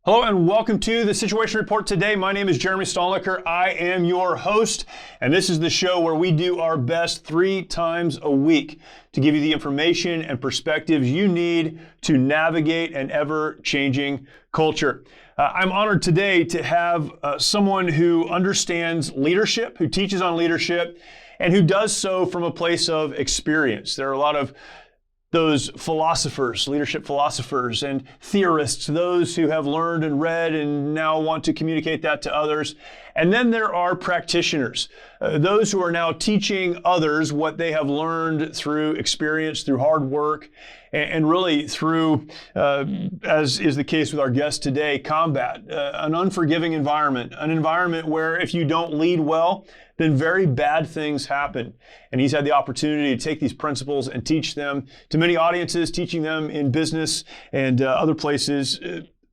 Hello and welcome to the Situation Report today. My name is Jeremy Stalnecker. I am your host, and this is the show where we do our best 3 times a week to give you the information and perspectives you need to navigate an ever-changing culture. I'm honored today to have someone who understands leadership, who teaches on leadership, and who does so from a place of experience. There are a lot of those philosophers, leadership philosophers and theorists, those who have learned and read and now want to communicate that to others. And then there are practitioners, those who are now teaching others what they have learned through experience, through hard work, and really through, as is the case with our guest today, combat, an unforgiving environment, an environment where if you don't lead well, then very bad things happen. And he's had the opportunity to take these principles and teach them to many audiences, teaching them in business and other places.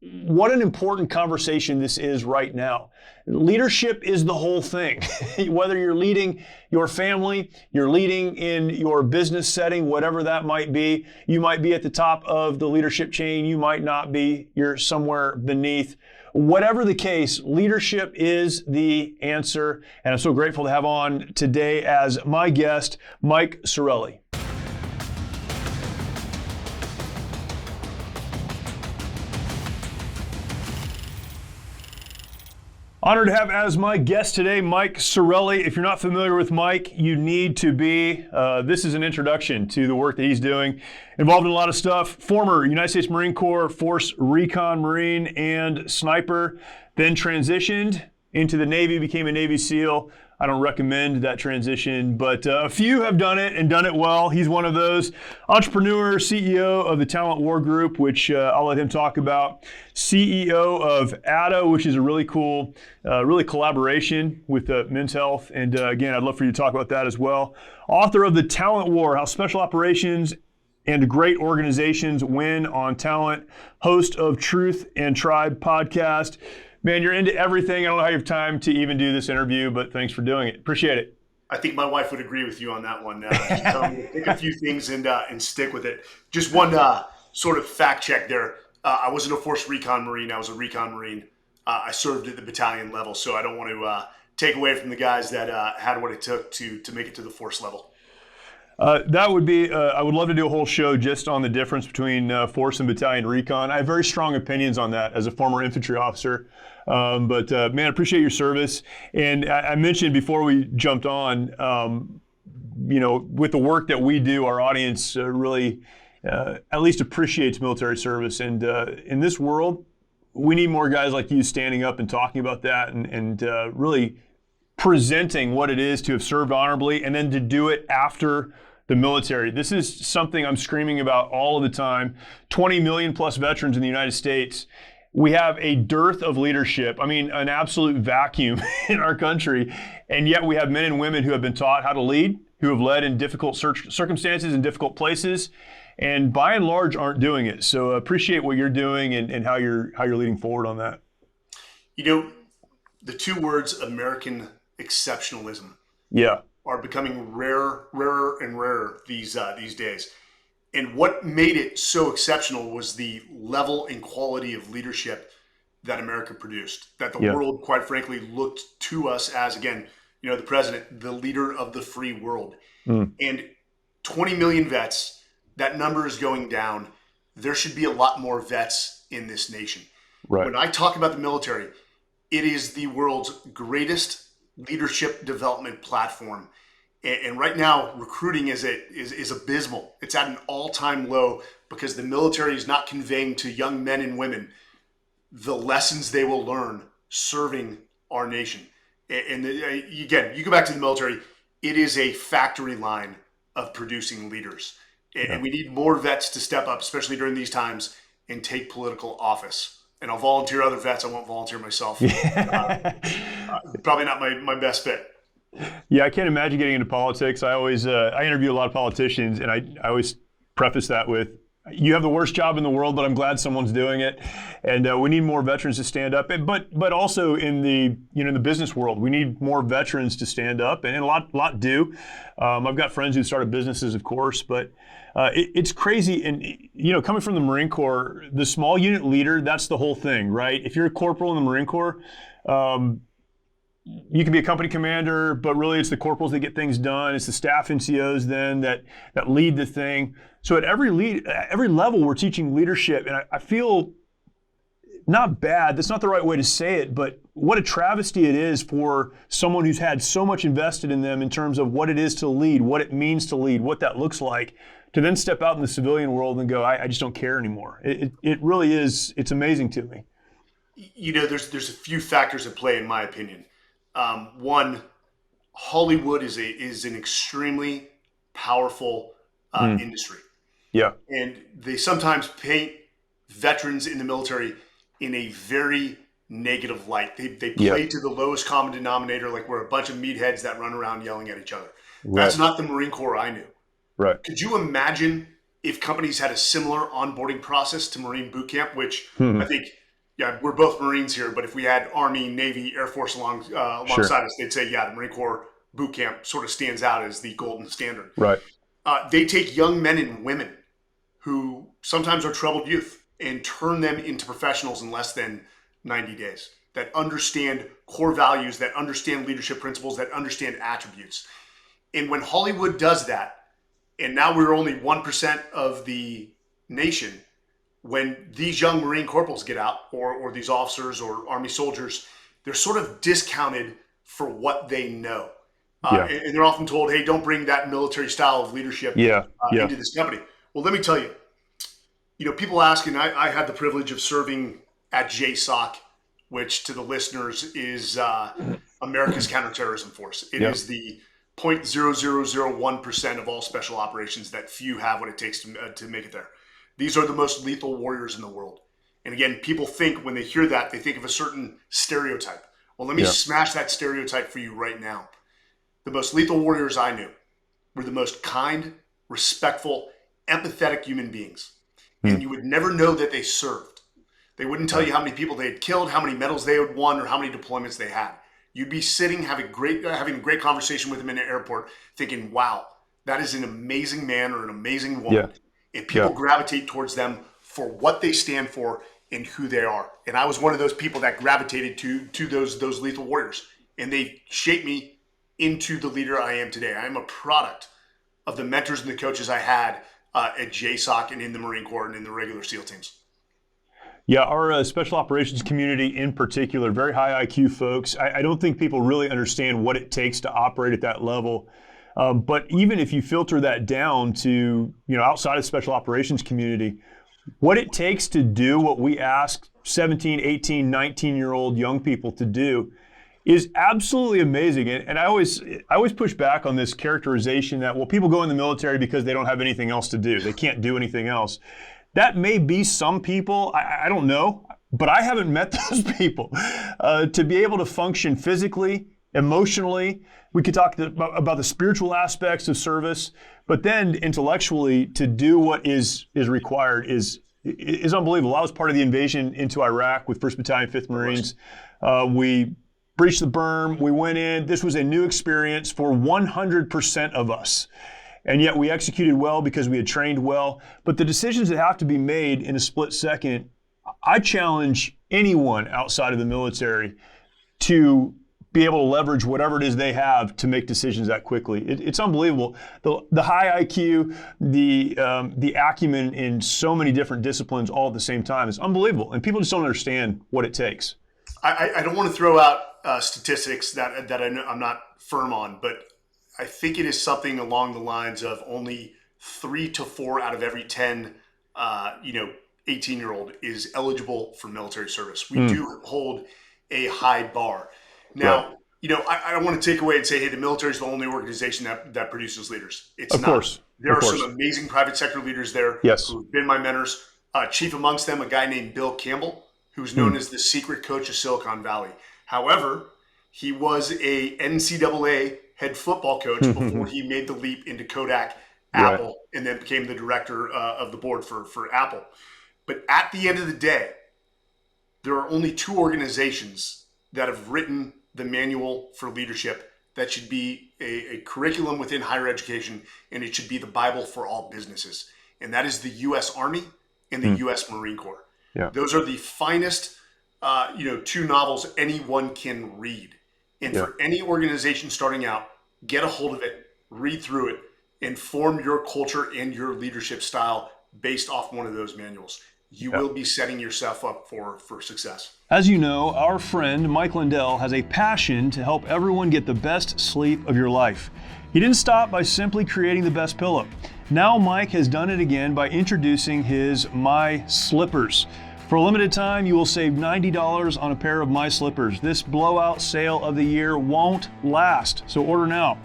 What an important conversation this is right now. Leadership is the whole thing. Whether you're leading your family, you're leading in your business setting, whatever that might be, you might be at the top of the leadership chain, you might not be, you're somewhere beneath. Whatever the case, leadership is the answer. And I'm so grateful to have on today as my guest, Mike Sarraille. Honored to have as my guest today, Mike Sarraille. If you're not familiar with Mike, you need to be. This is an introduction to the work that he's doing. Involved in a lot of stuff. Former United States Marine Corps Force Recon Marine and Sniper, then transitioned into the Navy, became a Navy SEAL. I don't recommend that transition, but a few have done it and done it well. He's one of those. Entrepreneur, CEO of the Talent War Group, which I'll let him talk about. CEO of ATTA, which is a really cool, really collaboration with Men's Health. And again, I'd love for you to talk about that as well. Author of The Talent War, How Special Operations and Great Organizations Win on Talent. Host of Truth and Tribe podcast. Man, you're into everything. I don't know how you have time to even do this interview, but thanks for doing it. Appreciate it. I think my wife would agree with you on that one. Just tell me to pick a few things and stick with it. Just one sort of fact check there. I wasn't a Force Recon Marine. I was a Recon Marine. I served at the battalion level, so I don't want to take away from the guys that had what it took to make it to the Force level. That would be, I would love to do a whole show just on the difference between Force and Battalion Recon. I have very strong opinions on that as a former infantry officer. But man, I appreciate your service. And I mentioned before we jumped on, with the work that we do, our audience really at least appreciates military service. And in this world, we need more guys like you standing up and talking about that and really presenting what it is to have served honorably and then to do it after the military. This is something I'm screaming about all of the time. 20 million plus veterans in the United States. We have a dearth of leadership. I mean, an absolute vacuum in our country. And yet we have men and women who have been taught how to lead, who have led in difficult circumstances and difficult places, and by and large aren't doing it. So appreciate what you're doing and how you're leading forward on that. You know, the 2 words American exceptionalism are becoming rarer and rarer these days. And what made it so exceptional was the level and quality of leadership that America produced, that the world, quite frankly, looked to us as, again, the president, the leader of the free world. And 20 million vets, that number is going down. There should be a lot more vets in this nation. Right. When I talk about the military, it is the world's greatest leadership development platform. And right now, recruiting is abysmal. It's at an all-time low because the military is not conveying to young men and women the lessons they will learn serving our nation. And again, you go back to the military, it is a factory line of producing leaders. And we need more vets to step up, especially during these times, and take political office. And I'll volunteer other vets. I won't volunteer myself. Probably not my best fit. Yeah, I can't imagine getting into politics. I always I interview a lot of politicians, and I always preface that with, you have the worst job in the world, but I'm glad someone's doing it. And we need more veterans to stand up. But also in the in the business world, we need more veterans to stand up, and a lot do. I've got friends who started businesses, of course, but it's crazy. And coming from the Marine Corps, the small unit leader, that's the whole thing, right? If you're a corporal in the Marine Corps, you can be a company commander, but really it's the corporals that get things done. It's the staff NCOs then that lead the thing. So at every level, we're teaching leadership, and I feel not bad. That's not the right way to say it, but what a travesty it is for someone who's had so much invested in them in terms of what it is to lead, what it means to lead, what that looks like, to then step out in the civilian world and go, I just don't care anymore. It really is. It's amazing to me. There's a few factors at play in my opinion. One, Hollywood is an extremely powerful industry. Yeah. And they sometimes paint veterans in the military in a very negative light. They play to the lowest common denominator, like we're a bunch of meatheads that run around yelling at each other. Right. That's not the Marine Corps I knew. Right. Could you imagine if companies had a similar onboarding process to Marine boot camp, which I think, we're both Marines here, but if we had Army, Navy, Air Force alongside us, they'd say, the Marine Corps boot camp sort of stands out as the golden standard. Right. They take young men and women who sometimes are troubled youth and turn them into professionals in less than 90 days that understand core values, that understand leadership principles, that understand attributes. And when Hollywood does that, and now we're only 1% of the nation, when these young Marine corporals get out, or these officers or Army soldiers, they're sort of discounted for what they know. And they're often told, hey, don't bring that military style of leadership into this company. Well, let me tell you, people ask, and I had the privilege of serving at JSOC, which to the listeners is America's counterterrorism force. It is the 0.0001% of all special operations that few have what it takes to make it there. These are the most lethal warriors in the world. And again, people think when they hear that, they think of a certain stereotype. Well, let me smash that stereotype for you right now. The most lethal warriors I knew were the most kind, respectful, empathetic human beings. And you would never know that they served. They wouldn't tell you how many people they had killed, how many medals they had won, or how many deployments they had. You'd be sitting having a great conversation with them in an airport thinking, wow, that is an amazing man or an amazing woman. And people gravitate towards them for what they stand for and who they are. And I was one of those people that gravitated to those lethal warriors. And they shaped me into the leader I am today. I am a product of the mentors and the coaches I had at JSOC and in the Marine Corps and in the regular SEAL teams. Yeah, our special operations community in particular, very high IQ folks. I don't think people really understand what it takes to operate at that level. But even if you filter that down to, outside of the special operations community, what it takes to do what we ask 17, 18, 19-year-old young people to do is absolutely amazing. And I always push back on this characterization that, well, people go in the military because they don't have anything else to do. They can't do anything else. That may be some people, I don't know, but I haven't met those people. To be able to function physically, emotionally, we could talk about the spiritual aspects of service, but then intellectually to do what is required is unbelievable. I was part of the invasion into Iraq with 1st Battalion, 5th Marines. We breached the berm, we went in. This was a new experience for 100% of us. And yet we executed well because we had trained well. But the decisions that have to be made in a split second, I challenge anyone outside of the military to be able to leverage whatever it is they have to make decisions that quickly. It's unbelievable. The high IQ, the acumen in so many different disciplines all at the same time is unbelievable. And people just don't understand what it takes. I don't want to throw out statistics that I'm not firm on, but I think it is something along the lines of only 3 to 4 out of every 10, 18-year-old is eligible for military service. We do hold a high bar. Now, I don't want to take away and say, hey, the military is the only organization that produces leaders. It's not. Of course. There are some amazing private sector leaders there who've been my mentors. Chief amongst them, a guy named Bill Campbell, who's known as the secret coach of Silicon Valley. However, he was a NCAA head football coach before he made the leap into Kodak Right. Apple, and then became the director of the board for Apple. But at the end of the day, there are only two organizations that have written the manual for leadership that should be a curriculum within higher education, and it should be the Bible for all businesses. And that is the U.S. Army and the U.S. Marine Corps. Yeah. Those are the finest, two novels anyone can read. And for any organization starting out, get a hold of it, read through it, and form your culture and your leadership style based off one of those manuals. You will be setting yourself up for success. As you know, our friend Mike Lindell has a passion to help everyone get the best sleep of your life. He didn't stop by simply creating the best pillow. Now Mike has done it again by introducing his My Slippers. For a limited time, you will save $90 on a pair of My Slippers. This blowout sale of the year won't last, so order now.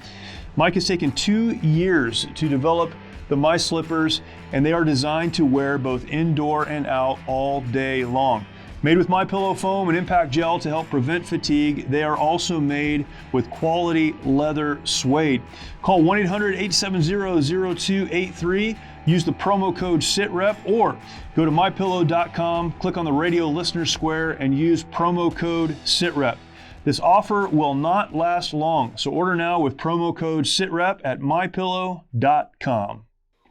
Mike has taken 2 years to develop the My Slippers, and they are designed to wear both indoor and out all day long. Made with MyPillow foam and impact gel to help prevent fatigue, they are also made with quality leather suede. Call 1-800-870-0283, use the promo code SITREP, or go to mypillow.com, click on the radio listener square, and use promo code SITREP. This offer will not last long, so order now with promo code SITREP at mypillow.com.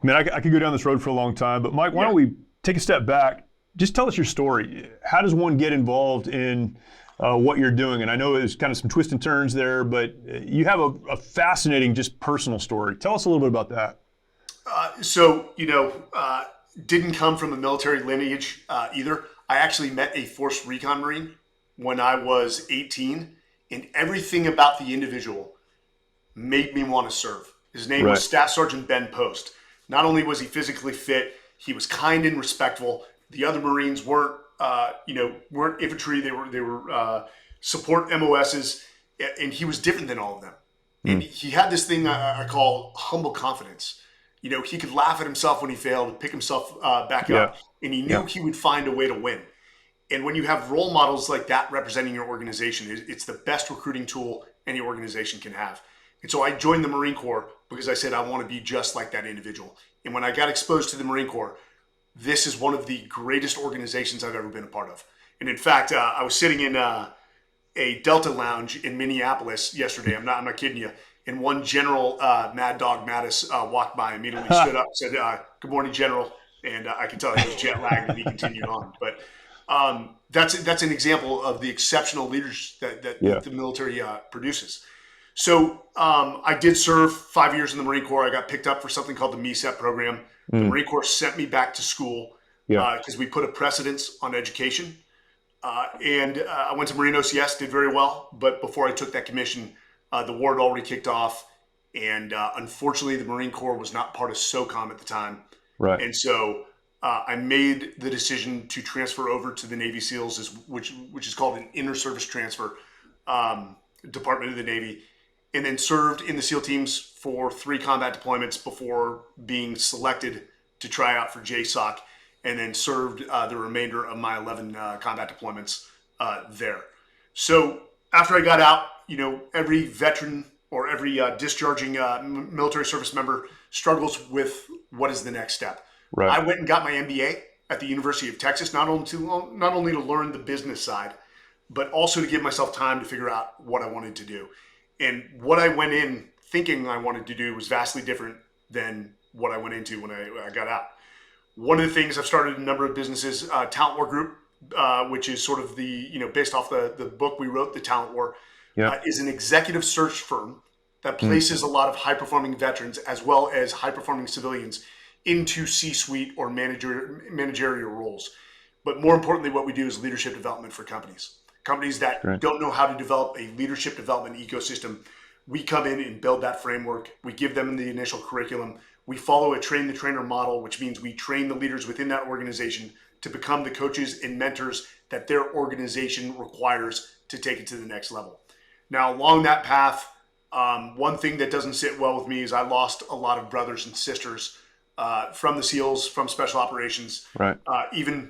I mean, I could go down this road for a long time, but Mike, why don't we take a step back? Just tell us your story. How does one get involved in what you're doing? And I know there's kind of some twists and turns there, but you have a fascinating, just personal story. Tell us a little bit about that. Didn't come from a military lineage either. I actually met a forced Recon Marine when I was 18, and everything about the individual made me want to serve. His name was Staff Sergeant Ben Post. Not only was he physically fit, he was kind and respectful. The other Marines weren't infantry. They were support MOSs, and he was different than all of them. And he had this thing I call humble confidence. You know, he could laugh at himself when he failed, pick himself back up, and he knew he would find a way to win. And when you have role models like that representing your organization, it's the best recruiting tool any organization can have. And so I joined the Marine Corps because I said I want to be just like that individual. And when I got exposed to the Marine Corps, this is one of the greatest organizations I've ever been a part of. And in fact, I was sitting in a Delta lounge in Minneapolis yesterday. I'm not kidding you. And one General Mad Dog Mattis walked by, immediately stood up, said, "Good morning, General." And I could tell he was jet lagged, and he continued on. But that's an example of the exceptional leaders that the military produces. So I did serve 5 years in the Marine Corps. I got picked up for something called the MESEP program. The Marine Corps sent me back to school because we put a precedence on education. And I went to Marine OCS, did very well. But before I took that commission, the war had already kicked off. And unfortunately, the Marine Corps was not part of SOCOM at the time. Right. And so I made the decision to transfer over to the Navy SEALs, which is called an inter-service transfer department of the Navy. And then served in the SEAL teams for 3 combat deployments before being selected to try out for JSOC, and then served the remainder of my 11 combat deployments there. So after I got out, every veteran or every discharging military service member struggles with what is the next step. Right. I went and got my MBA at the University of Texas, not only to learn the business side, but also to give myself time to figure out what I wanted to do. And what I went in thinking I wanted to do was vastly different than what I went into when I got out. One of the things, I've started a number of businesses, Talent War Group, which is sort of based off the book we wrote, The Talent War, is an executive search firm that places a lot of high-performing veterans as well as high-performing civilians into C-suite or managerial roles. But more importantly, what we do is leadership development for companies. Companies that don't know how to develop a leadership development ecosystem, we come in and build that framework. We give them the initial curriculum. We follow a train-the-trainer model, which means we train the leaders within that organization to become the coaches and mentors that their organization requires to take it to the next level. Now, along that path, one thing that doesn't sit well with me is I lost a lot of brothers and sisters from the SEALs, from Special Operations. Right. Even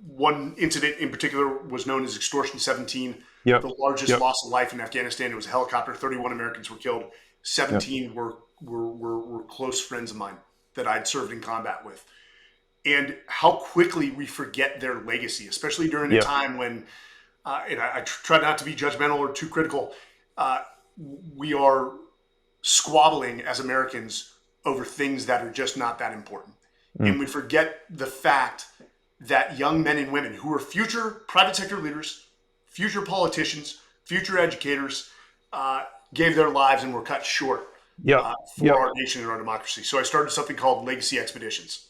one incident in particular was known as Extortion 17, the largest loss of life in Afghanistan. It was a helicopter. 31 Americans were killed. 17 were were close friends of mine that I'd served in combat with, and how quickly we forget their legacy, especially during a Yeah. time when, and I try not to be judgmental or too critical, we are squabbling as Americans over things that are just not that important. And we forget the fact that young men and women who are future private sector leaders, future politicians, future educators, gave their lives and were cut short Yep. for our nation and our democracy. So I started something called Legacy Expeditions.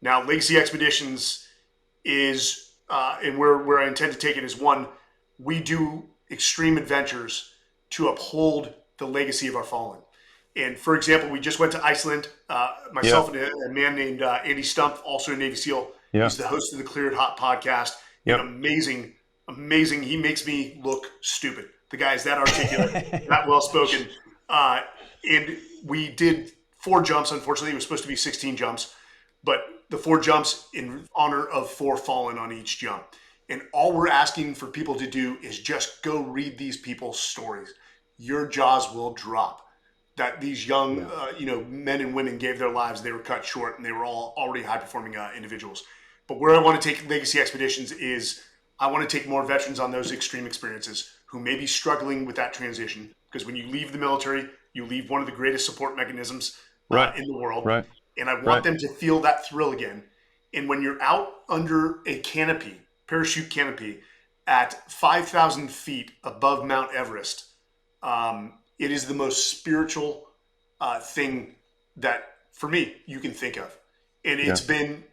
Now, Legacy Expeditions is, and where I intend to take it is, one, we do extreme adventures to uphold the legacy of our fallen. And for example, we just went to Iceland, myself and a man named Andy Stump, also a Navy SEAL. Yeah. He's the host of the Cleared Hot podcast. Yep. And amazing. He makes me look stupid. The guy is that articulate, that well-spoken. And we did 4 jumps. Unfortunately, it was supposed to be 16 jumps, but the 4 jumps in honor of 4 fallen on each jump. And all we're asking for people to do is just go read these people's stories. Your jaws will drop. That these young, men and women gave their lives. They were cut short, and they were all already high-performing individuals. But where I want to take Legacy Expeditions is I want to take more veterans on those extreme experiences who may be struggling with that transition. Because when you leave the military, you leave one of the greatest support mechanisms in the world. Right. And I want them to feel that thrill again. And when you're out under a canopy, parachute canopy, at 5,000 feet above Mount Everest, it is the most spiritual thing that, for me, you can think of. And it's been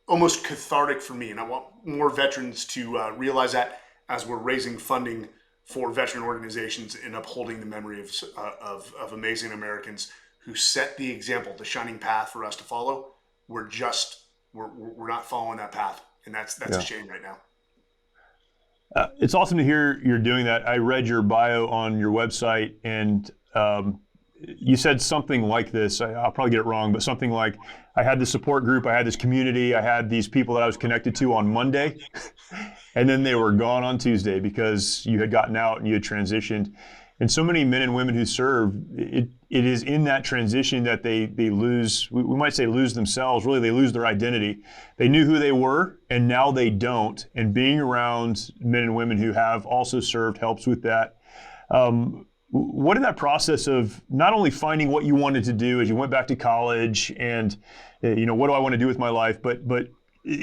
almost cathartic for me. And I want more veterans to realize that as we're raising funding for veteran organizations and upholding the memory of amazing Americans who set the example, the shining path for us to follow. We're not following that path. And that's a shame right now. It's awesome to hear you're doing that. I read your bio on your website, and you said something like this. I'll probably get it wrong, but something like, I had this support group, I had this community, I had these people that I was connected to on Monday, and then they were gone on Tuesday because you had gotten out and you had transitioned. And so many men and women who serve, it is in that transition that they lose, we might say lose themselves, really they lose their identity. They knew who they were, and now they don't. And being around men and women who have also served helps with that. What did that process of not only finding what you wanted to do as you went back to college and, what do I want to do with my life, but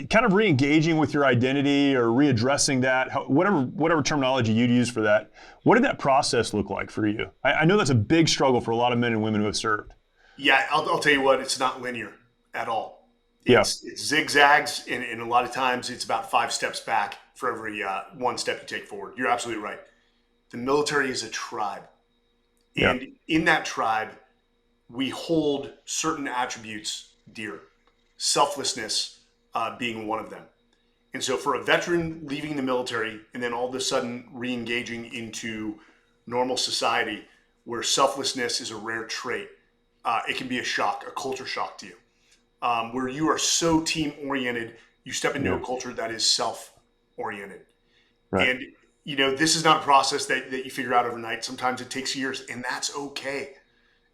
kind of re-engaging with your identity or readdressing that, whatever terminology you'd use for that. What did that process look like for you? I know that's a big struggle for a lot of men and women who have served. Yeah, I'll tell you what, it's not linear at all. It's zigzags, and a lot of times it's about 5 steps back for every 1 step you take forward. You're absolutely right. The military is a tribe. And in that tribe, we hold certain attributes dear. Selflessness being one of them. And so for a veteran leaving the military and then all of a sudden re-engaging into normal society where selflessness is a rare trait, it can be a shock, a culture shock to you. Where you are so team-oriented, you step into a culture that is self-oriented. Right. And this is not a process that you figure out overnight. Sometimes it takes years, and that's okay.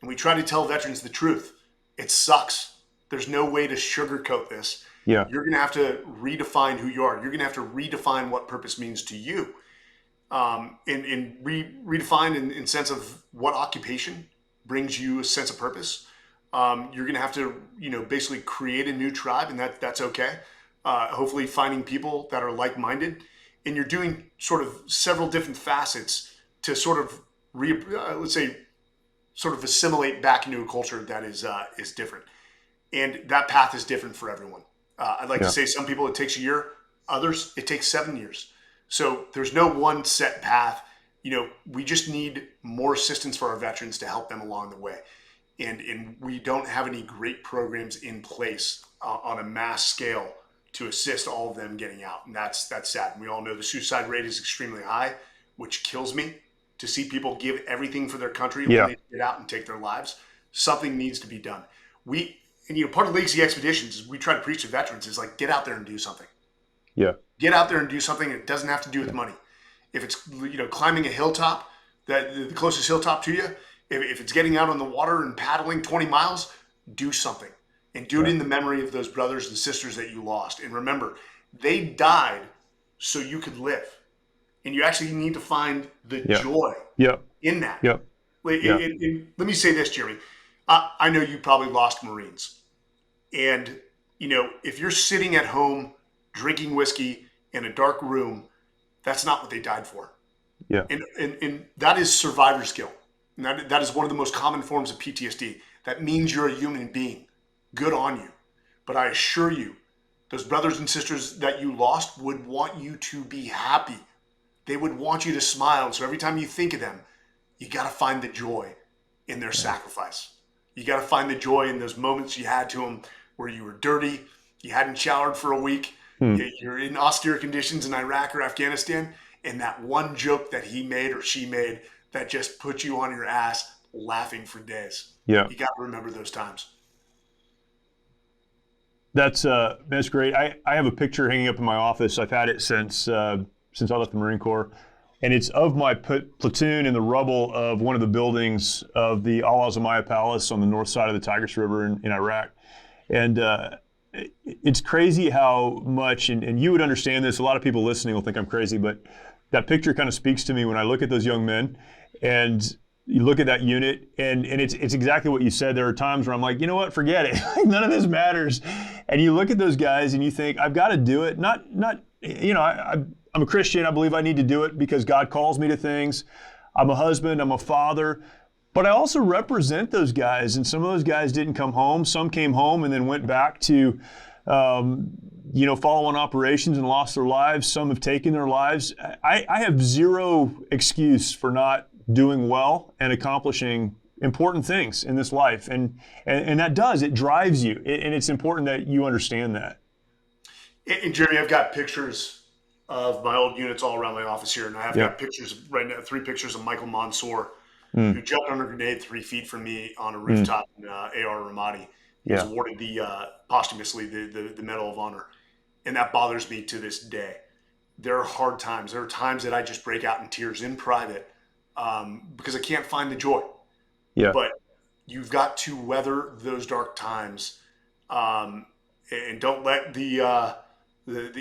And we try to tell veterans the truth. It sucks. There's no way to sugarcoat this. Yeah. You're going to have to redefine who you are. You're going to have to redefine what purpose means to you. And redefine in sense of what occupation brings you a sense of purpose. You're going to have to, basically create a new tribe, and that's okay. Hopefully finding people that are like-minded. And you're doing sort of several different facets to sort of, sort of assimilate back into a culture that is different. And that path is different for everyone. I'd like to say some people it takes a year, others it takes 7 years. So there's no one set path. We just need more assistance for our veterans to help them along the way. And we don't have any great programs in place on a mass scale to assist all of them getting out. And that's sad. And we all know the suicide rate is extremely high, which kills me to see people give everything for their country when they get out and take their lives. Something needs to be done. Part of Legacy Expeditions is we try to preach to veterans is like, get out there and do something. Yeah. Get out there and do something. It doesn't have to do with money. If it's, climbing a hilltop, the closest hilltop to you, If it's getting out on the water and paddling 20 miles, do something. And do it in the memory of those brothers and sisters that you lost. And remember, they died so you could live. And you actually need to find the joy in that. Let me say this, Jeremy. I know you probably lost Marines. And, if you're sitting at home drinking whiskey in a dark room, that's not what they died for. Yeah. And that is survivor's guilt. And that is one of the most common forms of PTSD. That means you're a human being. Good on you. But I assure you, those brothers and sisters that you lost would want you to be happy. They would want you to smile. So every time you think of them, you got to find the joy in their sacrifice. You got to find the joy in those moments you had to them where you were dirty, you hadn't showered for a week, you're in austere conditions in Iraq or Afghanistan, and that one joke that he made or she made that just put you on your ass laughing for days. Yeah. You got to remember those times. That's great. I have a picture hanging up in my office. I've had it since I left the Marine Corps, and it's of my platoon in the rubble of one of the buildings of the Al Azamaya Palace on the north side of the Tigris River in Iraq. And it's crazy how much, and you would understand this, a lot of people listening will think I'm crazy, but that picture kind of speaks to me when I look at those young men and you look at that unit, and it's exactly what you said. There are times where I'm like, you know what, forget it. None of this matters. And you look at those guys and you think, I've got to do it. I'm a Christian. I believe I need to do it because God calls me to things. I'm a husband. I'm a father. But I also represent those guys, and some of those guys didn't come home. Some came home and then went back to, follow on operations and lost their lives. Some have taken their lives. I have zero excuse for not doing well and accomplishing important things in this life. And it drives you. And it's important that you understand that. And Jeremy, I've got pictures of my old units all around my office here. And I have got pictures right now, 3 pictures of Michael Mansour, who jumped on a grenade 3 feet from me on a rooftop in AR Ramadi. He was awarded posthumously the Medal of Honor. And that bothers me to this day. There are hard times. There are times that I just break out in tears in private because I can't find the joy. Yeah. But you've got to weather those dark times, and don't let the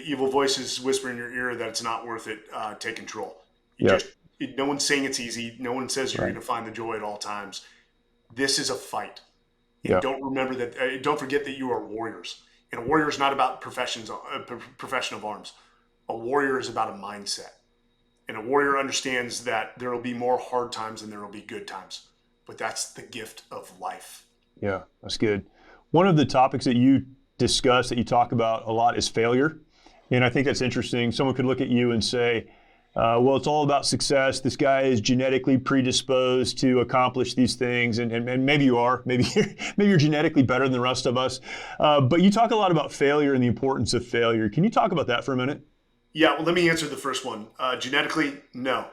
evil voices whisper in your ear that it's not worth it take control. No one's saying it's easy. No one says you're going to find the joy at all times. This is a fight. And don't forget that you are warriors. And a warrior is not about profession of arms. A warrior is about a mindset. And a warrior understands that there will be more hard times than there will be good times. But that's the gift of life. Yeah, that's good. One of the topics that you discuss, that you talk about a lot, is failure. And I think that's interesting. Someone could look at you and say, well, it's all about success. This guy is genetically predisposed to accomplish these things. And maybe you are. Maybe you're genetically better than the rest of us. But you talk a lot about failure and the importance of failure. Can you talk about that for a minute? Yeah, well, let me answer the first one. Genetically, no.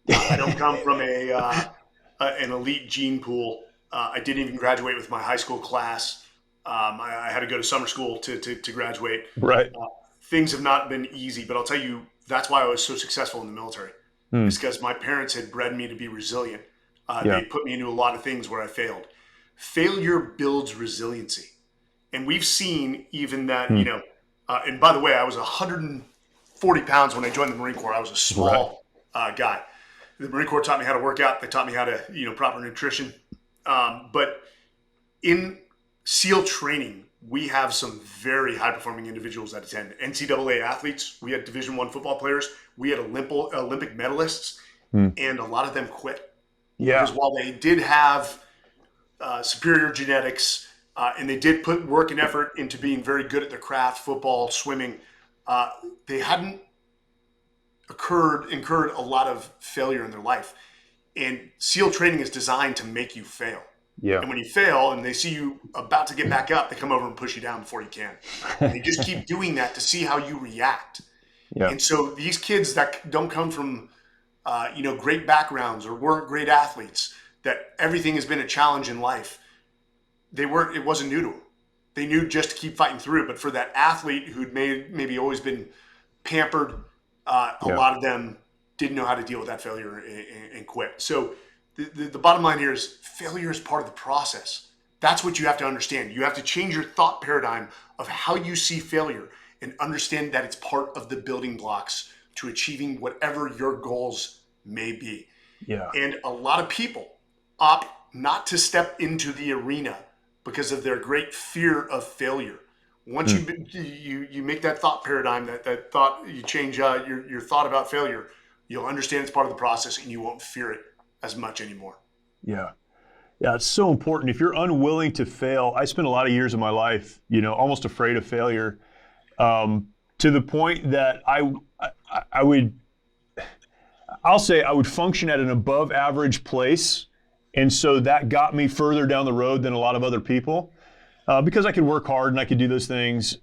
I don't come from an elite gene pool. I didn't even graduate with my high school class. I had to go to summer school to graduate. Right. Things have not been easy, but I'll tell you, that's why I was so successful in the military. It's because my parents had bred me to be resilient. They put me into a lot of things where I failed. Failure builds resiliency. And we've seen even that, and by the way, I was 140 pounds when I joined the Marine Corps. I was a small guy. The Marine Corps taught me how to work out. They taught me how to, proper nutrition. But in SEAL training, we have some very high-performing individuals that attend. NCAA athletes, we had Division I football players, we had Olympic medalists, and a lot of them quit. Yeah. Because while they did have superior genetics, and they did put work and effort into being very good at their craft, football, swimming, they hadn't incurred a lot of failure in their life. And SEAL training is designed to make you fail. Yeah. And when you fail and they see you about to get back up, they come over and push you down before you can. And they just keep doing that to see how you react. Yeah. And so these kids that don't come from, great backgrounds or weren't great athletes, that everything has been a challenge in life, it wasn't new to them. They knew just to keep fighting through. But for that athlete who'd maybe always been pampered, a lot of them didn't know how to deal with that failure and quit. So the bottom line here is failure is part of the process. That's what you have to understand. You have to change your thought paradigm of how you see failure and understand that it's part of the building blocks to achieving whatever your goals may be. Yeah. And a lot of people opt not to step into the arena because of their great fear of failure. Once you make that thought paradigm, that thought, you change your thought about failure, you'll understand it's part of the process and you won't fear it as much anymore. Yeah. Yeah, it's so important. If you're unwilling to fail, I spent a lot of years of my life, almost afraid of failure, to the point that I'll say I would function at an above average place. And so that got me further down the road than a lot of other people, because I could work hard and I could do those things.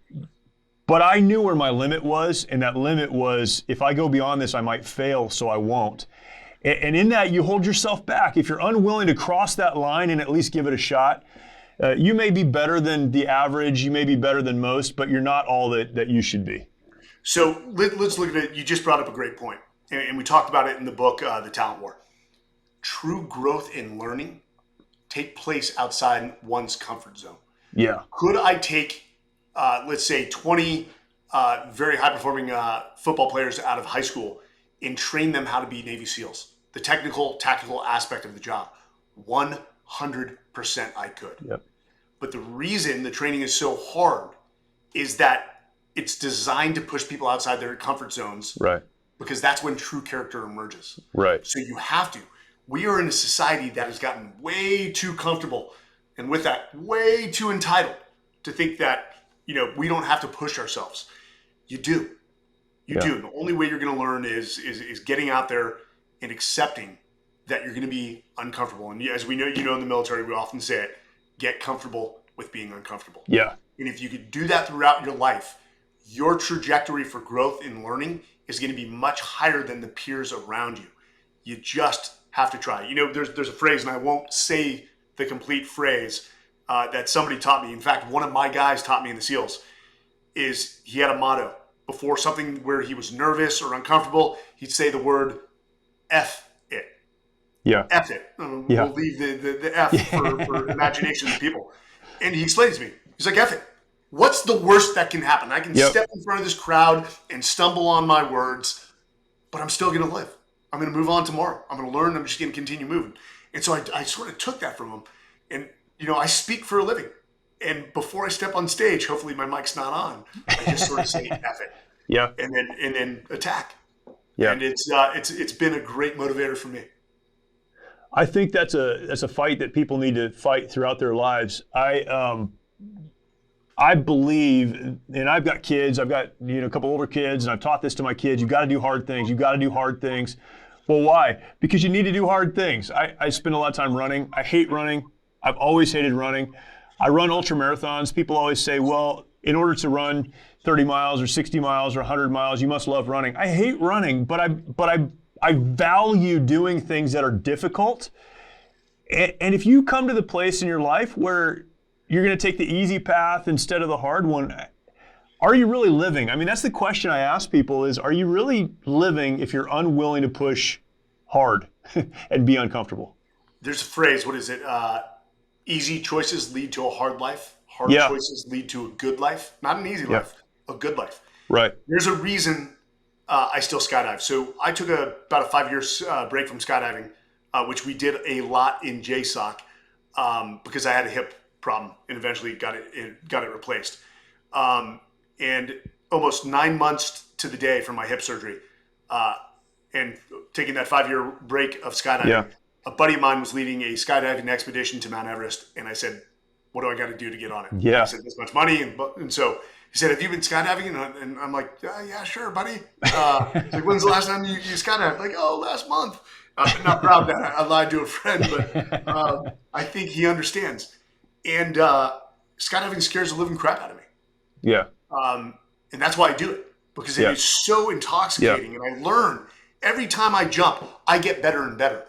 But I knew where my limit was, and that limit was, if I go beyond this, I might fail, so I won't. And in that, you hold yourself back. If you're unwilling to cross that line and at least give it a shot, you may be better than the average, you may be better than most, but you're not all that you should be. So let's look at it. You just brought up a great point, and we talked about it in the book, The Talent War. True growth and learning take place outside one's comfort zone. Yeah. Could I take, let's say, 20 very high-performing football players out of high school and train them how to be Navy SEALs? The technical, tactical aspect of the job. 100% I could. Yep. But the reason the training is so hard is that it's designed to push people outside their comfort zones. Right. Because that's when true character emerges. Right. So you have to. We are in a society that has gotten way too comfortable, and with that, way too entitled to think that, we don't have to push ourselves. You do. You do. The only way you're going to learn is getting out there and accepting that you're going to be uncomfortable. And as we know, in the military, we often say it, get comfortable with being uncomfortable. Yeah. And if you could do that throughout your life, your trajectory for growth and learning is going to be much higher than the peers around you. You just have to try. There's a phrase, and I won't say the complete phrase, that somebody taught me. In fact, one of my guys taught me in the SEALs, is he had a motto. Before something where he was nervous or uncomfortable, he'd say the word F it. Yeah. F it. We'll leave the F for imagination of people. And he explained to me, he's like, F it. What's the worst that can happen? I can step in front of this crowd and stumble on my words, but I'm still going to live. I'm going to move on tomorrow. I'm going to learn. I'm just going to continue moving. And so I sort of took that from him. And, I speak for a living. And before I step on stage, hopefully my mic's not on, I just sort of say F it. Yeah. And then attack. Yeah. And it's been a great motivator for me. I think that's a fight that people need to fight throughout their lives. I believe, and I've got kids, I've got a couple older kids, and I've taught this to my kids, you got to do hard things. You got to do hard things. Well, why? Because you need to do hard things. I spend a lot of time running. I hate running. I've always hated running. I run ultra marathons. People always say, well, in order to run 30 miles or 60 miles or 100 miles, you must love running. I hate running, but I value doing things that are difficult. And if you come to the place in your life where you're going to take the easy path instead of the hard one, are you really living? I mean, that's the question I ask people is, are you really living if you're unwilling to push hard and be uncomfortable? There's a phrase, what is it? Easy choices lead to a hard life. Hard choices lead to a good life. Not an easy life, a good life. Right. There's a reason I still skydive. So I took about a 5-year break from skydiving, which we did a lot in JSOC because I had a hip problem and eventually got it replaced. And almost 9 months to the day from my hip surgery and taking that 5-year break of skydiving, a buddy of mine was leading a skydiving expedition to Mount Everest. And I said, what do I got to do to get on it? Yeah. I said, this much money. And so he said, have you been skydiving? And I'm like, yeah, sure, buddy. He's like, when's the last time you skydived? Like, last month. I'm not proud that I lied to a friend, but I think he understands. And skydiving scares the living crap out of me. Yeah. And that's why I do it, because it is so intoxicating. And I learn every time I jump, I get better and better.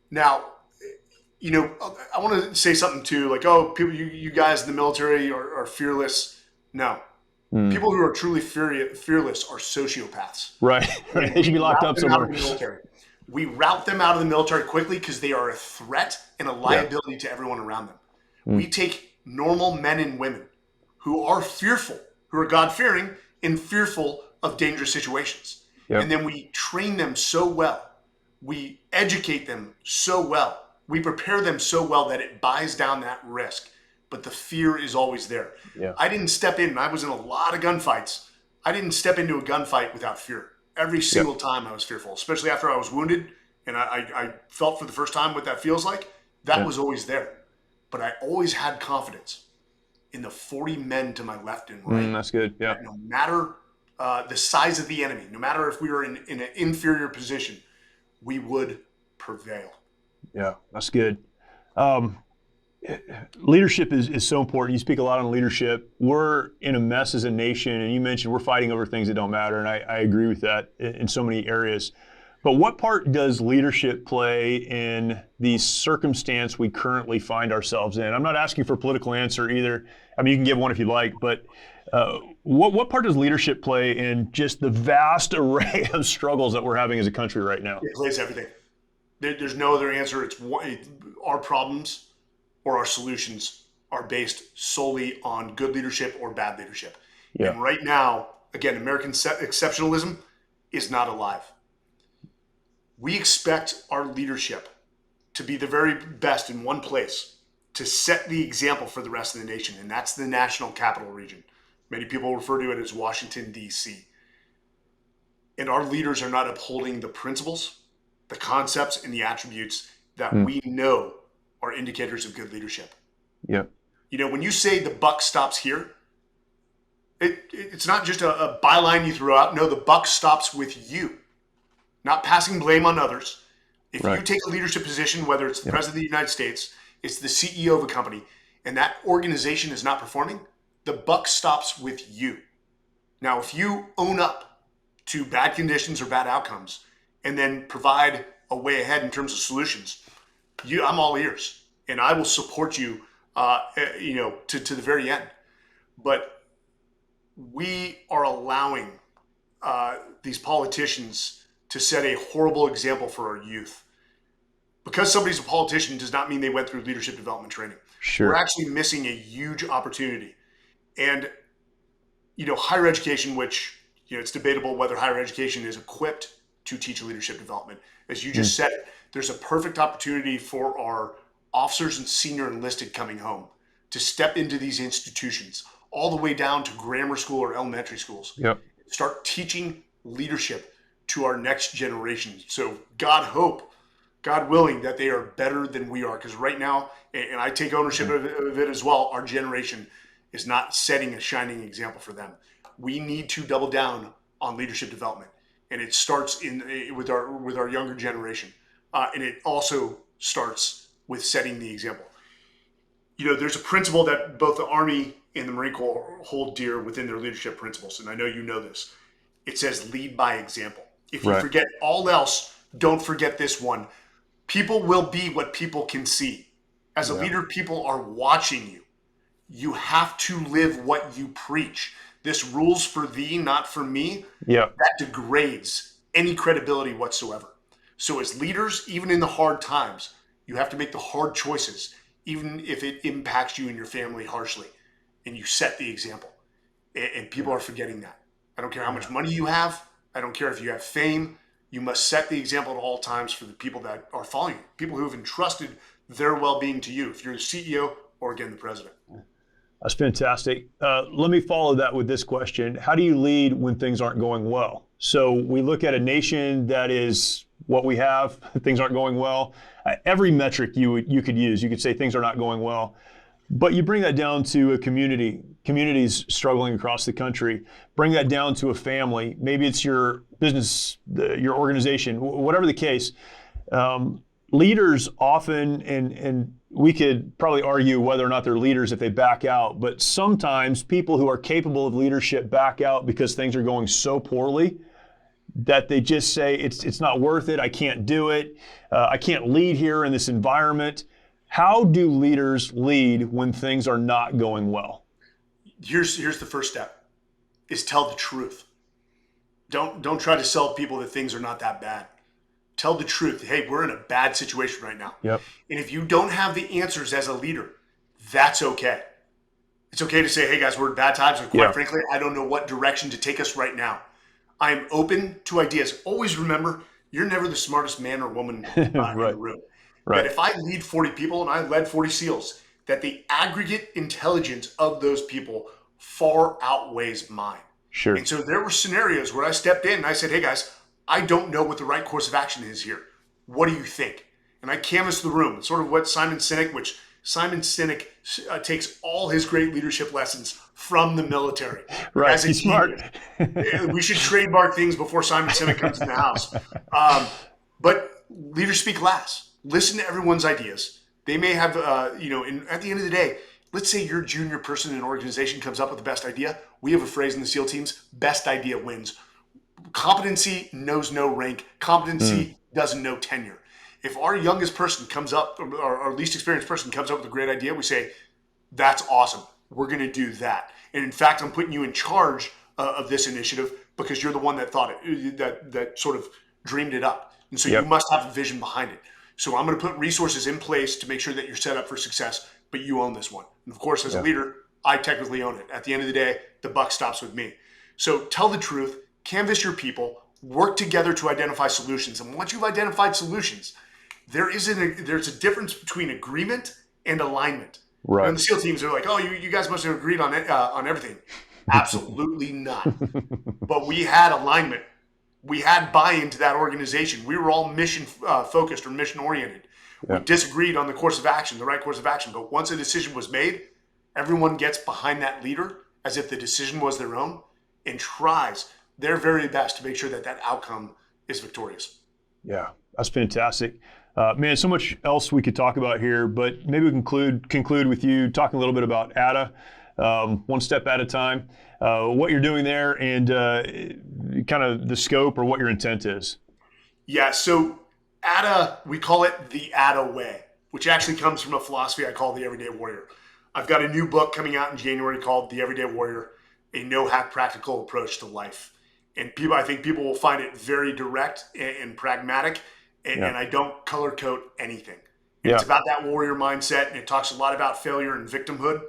Now, I want to say something too, like, people, you guys in the military are fearless. No. People who are truly fearless are sociopaths. Right. They should be locked up somewhere. We route them out of the military quickly because they are a threat and a liability to everyone around them. We take normal men and women who are fearful, who are God-fearing and fearful of dangerous situations. And then we train them so well. We educate them so well. We prepare them so well that it buys down that risk. But the fear is always there. I didn't step in. I was in a lot of gunfights. I didn't step into a gunfight without fear. Every single time I was fearful, especially after I was wounded and I felt for the first time what that feels like. That was always there. But I always had confidence in the 40 men to my left and right. That's good. Yeah. That no matter the size of the enemy, no matter if we were in an inferior position, we would prevail. Yeah, that's good. Leadership is so important. You speak a lot on leadership. We're in a mess as a nation, and you mentioned we're fighting over things that don't matter, and I agree with that in so many areas. But what part does leadership play in the circumstance we currently find ourselves in? I'm not asking for a political answer either. I mean, you can give one if you like, but what part does leadership play in just the vast array of struggles that we're having as a country right now? It plays everything. There's no other answer. It's our problems or our solutions are based solely on good leadership or bad leadership. And right now, again, American exceptionalism is not alive. We expect our leadership to be the very best in one place, to set the example for the rest of the nation, and that's the national capital region. Many people refer to it as Washington, D.C. And our leaders are not upholding the principles, the concepts, and the attributes that we know are indicators of good leadership. You know, when you say the buck stops here, it's not just a byline you throw out. No, the buck stops with you. Not passing blame on others. If you take a leadership position, whether it's the President of the United States, it's the CEO of a company, and that organization is not performing, the buck stops with you. Now, if you own up to bad conditions or bad outcomes and then provide a way ahead in terms of solutions, I'm all ears, and I will support you, to the very end. But we are allowing these politicians to set a horrible example for our youth. Because somebody's a politician does not mean they went through leadership development training. We're actually missing a huge opportunity. And, higher education, which, it's debatable whether higher education is equipped to teach leadership development. As you just said, there's a perfect opportunity for our officers and senior enlisted coming home to step into these institutions, all the way down to grammar school or elementary schools. Start teaching leadership to our next generation. So God willing, that they are better than we are. Because right now, and I take ownership of it as well, our generation is not setting a shining example for them. We need to double down on leadership development. And it starts with our younger generation. And it also starts with setting the example. There's a principle that both the Army and the Marine Corps hold dear within their leadership principles. And I know you know this. It says lead by example. If you forget all else, don't forget this one. People will be what people can see. As a leader, people are watching you. You have to live what you preach. This rules for thee, not for me. That degrades any credibility whatsoever. So as leaders, even in the hard times, you have to make the hard choices, even if it impacts you and your family harshly, and you set the example. And people are forgetting that. I don't care how much money you have. I don't care if you have fame. You must set the example at all times for the people that are following you, people who have entrusted their well-being to you, if you're the CEO or, again, the president. That's fantastic. Let me follow that with this question. How do you lead when things aren't going well? So we look at a nation that is what we have, things aren't going well. Every metric you could use, you could say things are not going well. But you bring that down to a communities struggling across the country. Bring that down to a family. Maybe it's your business, your organization, whatever the case. Leaders often, and we could probably argue whether or not they're leaders if they back out, but sometimes people who are capable of leadership back out because things are going so poorly that they just say, it's not worth it, I can't do it, I can't lead here in this environment. How do leaders lead when things are not going well? Here's the first step, is tell the truth. Don't try to sell people that things are not that bad. Tell the truth. Hey, we're in a bad situation right now. Yep. And if you don't have the answers as a leader, that's okay. It's okay to say, hey guys, we're in bad times, and quite frankly, I don't know what direction to take us right now. I am open to ideas. Always remember, you're never the smartest man or woman in the room. Right. That if I lead 40 people, and I led 40 SEALs, that the aggregate intelligence of those people far outweighs mine. Sure. And so there were scenarios where I stepped in and I said, hey guys, I don't know what the right course of action is here. What do you think? And I canvassed the room. It's sort of what Simon Sinek takes all his great leadership lessons from the military. Right, he's smart. We should trademark things before Simon Sinek comes in the house. But leaders speak last. Listen to everyone's ideas. They may have, at the end of the day, let's say your junior person in an organization comes up with the best idea. We have a phrase in the SEAL teams, best idea wins. Competency knows no rank. Competency doesn't know tenure. If our youngest person comes up, or our least experienced person comes up with a great idea, we say, that's awesome. We're going to do that. And in fact, I'm putting you in charge of this initiative because you're the one that thought it, that sort of dreamed it up. And so you must have a vision behind it. So I'm going to put resources in place to make sure that you're set up for success, but you own this one. And of course, as a leader, I technically own it. At the end of the day, the buck stops with me. So tell the truth, canvass your people, work together to identify solutions. And once you've identified solutions, there's a difference between agreement and alignment. Right. And the SEAL teams are like, oh, you guys must have agreed on everything. Absolutely not. But we had alignment. We had buy-in to that organization. We were all mission focused or mission oriented. We disagreed on the course of action, the right course of action. But once a decision was made, everyone gets behind that leader as if the decision was their own and tries their very best to make sure that that outcome is victorious. Yeah, that's fantastic. Man, so much else we could talk about here, but maybe we conclude with you talking a little bit about ATTA, one step at a time, what you're doing there, and kind of the scope or what your intent is. Yeah, so ATTA, we call it the ATTA way, which actually comes from a philosophy I call the Everyday Warrior. I've got a new book coming out in January called The Everyday Warrior, a no-hack practical approach to life. And I think people will find it very direct and pragmatic, and I don't color code anything. It's about that warrior mindset, and it talks a lot about failure and victimhood,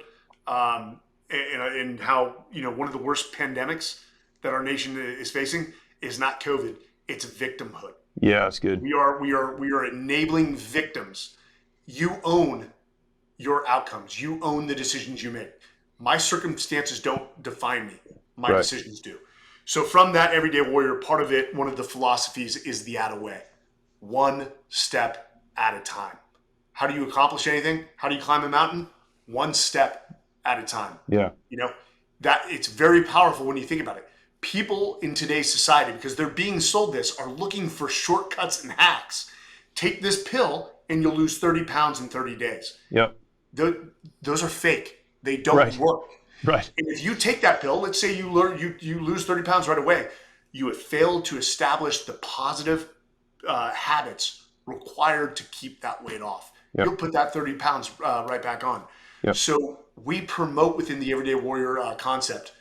and how one of the worst pandemics that our nation is facing is not COVID, it's victimhood. Yeah, that's good. We are enabling victims. You own your outcomes. You own the decisions you make. My circumstances don't define me. My decisions do. So from that Everyday Warrior, part of it, one of the philosophies is the ATTA way. One step at a time. How do you accomplish anything? How do you climb a mountain? One step at a time. Yeah. That it's very powerful when you think about it. People in today's society, because they're being sold this, are looking for shortcuts and hacks. Take this pill and you'll lose 30 pounds in 30 days. Yep. Those are fake. They don't work. Right. And if you take that pill, let's say you lose 30 pounds right away, you have failed to establish the positive habits required to keep that weight off. Yep. You'll put that 30 pounds right back on. Yep. So we promote within the Everyday Warrior concept,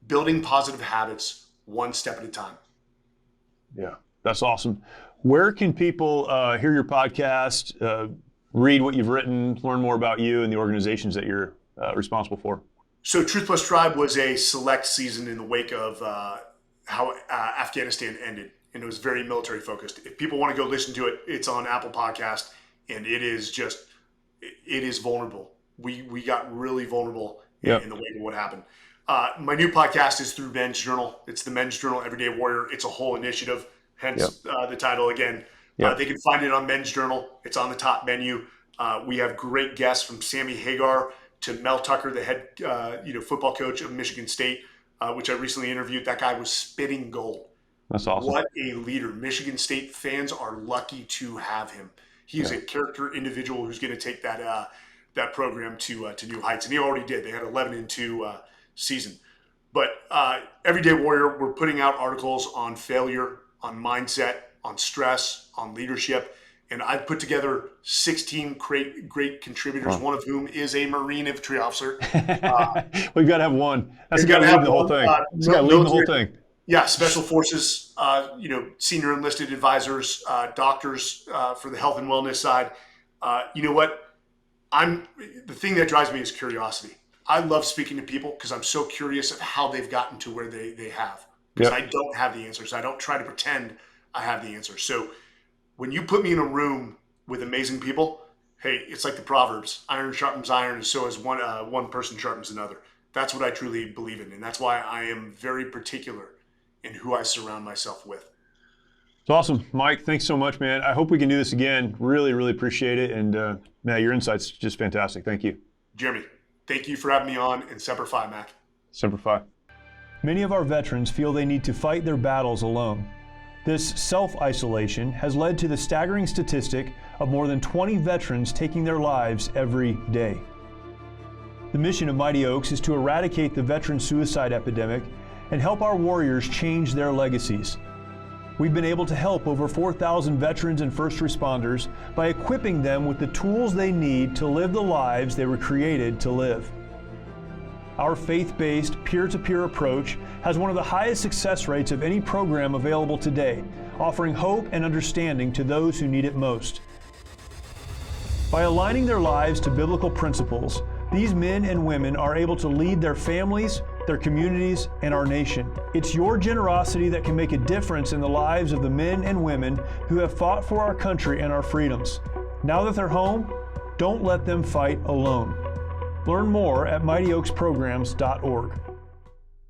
building positive habits one step at a time. Yeah, that's awesome. Where can people hear your podcast, read what you've written, learn more about you and the organizations that you're responsible for? So Truth Plus Tribe was a select season in the wake of how Afghanistan ended, and it was very military focused. If people want to go listen to it, it's on Apple Podcast, and it is vulnerable. We got really vulnerable in the wake of what happened. My new podcast is through Men's Journal. It's the Men's Journal Everyday Warrior. It's a whole initiative, hence the title again. They can find it on Men's Journal. It's on the top menu. We have great guests from Sammy Hagar to Mel Tucker, the head football coach of Michigan State, which I recently interviewed. That guy was spitting gold. That's awesome. What a leader. Michigan State fans are lucky to have him. He is a character individual who's going to take that program to new heights. And he already did. They had 11-2 season. But Everyday Warrior, we're putting out articles on failure, on mindset, on stress, on leadership. And I've put together 16 great contributors, one of whom is a Marine infantry officer. We've got to have one. That's got to lead the whole thing. It's got to lead the whole thing. Yeah, special forces, senior enlisted advisors, doctors for the health and wellness side. You know what? The thing that drives me is curiosity. I love speaking to people because I'm so curious of how they've gotten to where they have. Because I Yep. don't have the answers. I don't try to pretend I have the answers. So when you put me in a room with amazing people, hey, it's like the Proverbs: iron sharpens iron, and so as one person sharpens another. That's what I truly believe in, and that's why I am very particular in who I surround myself with. It's awesome. Mike, thanks so much, man. I hope we can do this again. Really, really appreciate it. And man, your insight's just fantastic. Thank you. Jeremy, thank you for having me on, and Semper Fi, Mac. Semper Fi. Many of our veterans feel they need to fight their battles alone. This self-isolation has led to the staggering statistic of more than 20 veterans taking their lives every day. The mission of Mighty Oaks is to eradicate the veteran suicide epidemic and help our warriors change their legacies. We've been able to help over 4,000 veterans and first responders by equipping them with the tools they need to live the lives they were created to live. Our faith-based, peer-to-peer approach has one of the highest success rates of any program available today, offering hope and understanding to those who need it most. By aligning their lives to biblical principles, these men and women are able to lead their families, their communities, and our nation. It's your generosity that can make a difference in the lives of the men and women who have fought for our country and our freedoms. Now that they're home, don't let them fight alone. Learn more at mightyoaksprograms.org.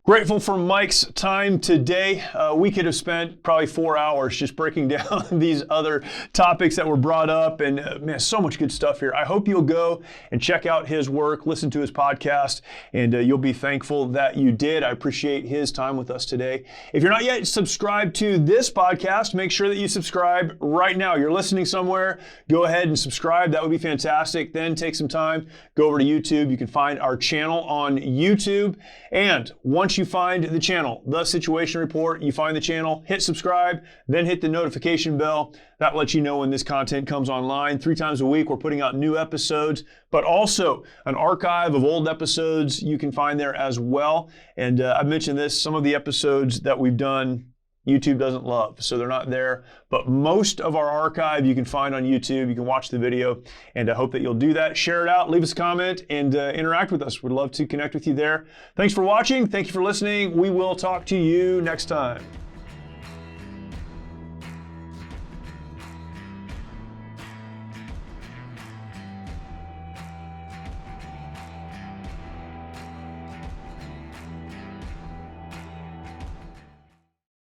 Grateful for Mike's time today. We could have spent probably 4 hours just breaking down these other topics that were brought up, and man, so much good stuff here. I hope you'll go and check out his work, listen to his podcast, and you'll be thankful that you did. I appreciate his time with us today. If you're not yet subscribed to this podcast, make sure that you subscribe right now. You're listening somewhere, go ahead and subscribe. That would be fantastic. Then take some time, go over to YouTube. You can find our channel on YouTube, and once you find the channel, The Situation Report, you find the channel, hit subscribe, then hit the notification bell. That lets you know when this content comes online. 3 times a week, we're putting out new episodes, but also an archive of old episodes you can find there as well. And I've mentioned this, some of the episodes that we've done, YouTube doesn't love, so they're not there. But most of our archive you can find on YouTube. You can watch the video, and I hope that you'll do that. Share it out, leave us a comment, and interact with us. We'd love to connect with you there. Thanks for watching. Thank you for listening. We will talk to you next time.